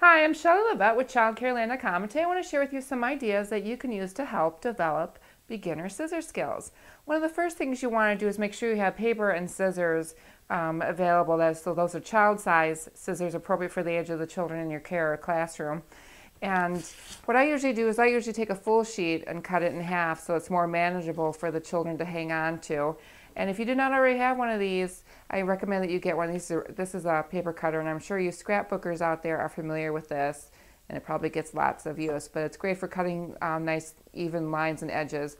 Hi, I'm Shelley Levette with ChildCareLand.com, and today I want to share with you some ideas that you can use to help develop beginner scissor skills. One of the first things you want to do is make sure you have paper and scissors available. So those are child-size scissors appropriate for the age of the children in your care or classroom. And what I usually do is I usually take a full sheet and cut it in half so it's more manageable for the children to hang on to. And if you do not already have one of these, I recommend that you get one of these. This is a paper cutter, and I'm sure you scrapbookers out there are familiar with this, and it probably gets lots of use, but it's great for cutting nice even lines and edges.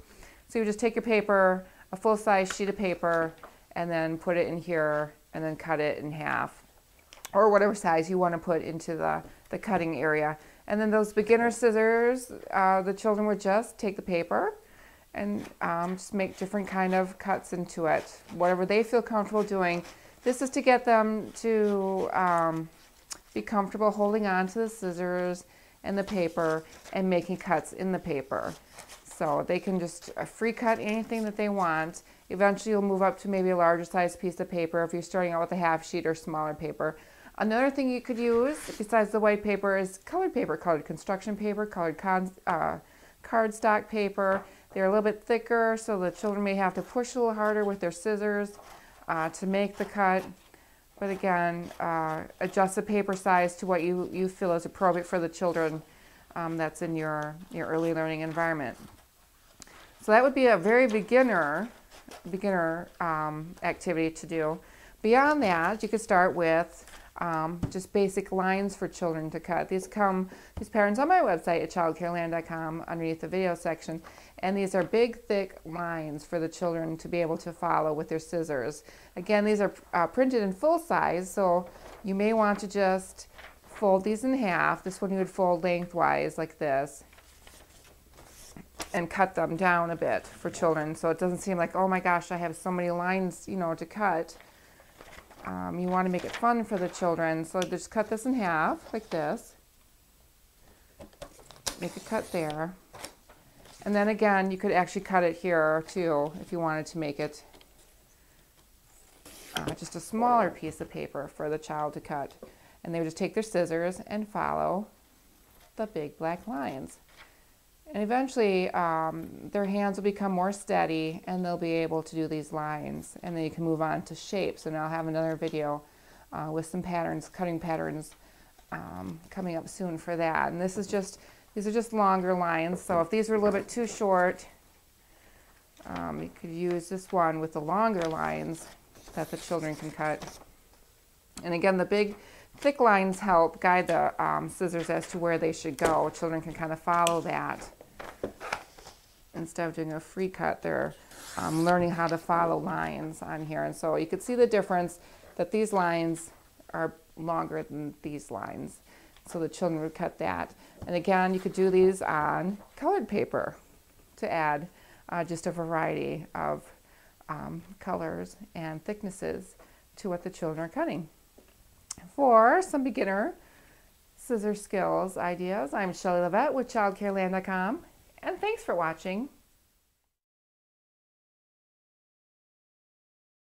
So you just take your paper, a full-size sheet of paper, and then put it in here, and then cut it in half, or whatever size you want to put into the cutting area. And then those beginner scissors, the children would just take the paper and just make different kind of cuts into it, whatever they feel comfortable doing. This is to get them to be comfortable holding on to the scissors and the paper and making cuts in the paper. So they can just free cut anything that they want. Eventually you'll move up to maybe a larger size piece of paper if you're starting out with a half sheet or smaller paper. Another thing you could use besides the white paper is colored paper, colored construction paper, colored cardstock paper. They're a little bit thicker, so the children may have to push a little harder with their scissors to make the cut. But again, adjust the paper size to what you feel is appropriate for the children that's in your early learning environment. So that would be a very beginner activity to do. Beyond that, you could start with just basic lines for children to cut. These patterns on my website at childcareland.com underneath the video section, and these are big, thick lines for the children to be able to follow with their scissors. Again, these are printed in full size, so you may want to just fold these in half. This one you would fold lengthwise like this and cut them down a bit for children, so it doesn't seem like, oh my gosh, I have so many lines, to cut. You want to make it fun for the children, so just cut this in half like this. Make a cut there. And then again, you could actually cut it here too if you wanted to make it just a smaller piece of paper for the child to cut. And they would just take their scissors and follow the big black lines. And eventually their hands will become more steady and they'll be able to do these lines. And then you can move on to shapes. And I'll have another video with some patterns, cutting patterns coming up soon for that. And these are just longer lines. So if these were a little bit too short, you could use this one with the longer lines that the children can cut. And again, the big thick lines help guide the scissors as to where they should go. Children can kind of follow that. Instead of doing a free cut, they're learning how to follow lines on here. And so you can see the difference that these lines are longer than these lines. So the children would cut that. And again, you could do these on colored paper to add just a variety of colors and thicknesses to what the children are cutting. For some beginner scissor skills ideas, I'm Shelley Levette with ChildCareLand.com, and thanks for watching.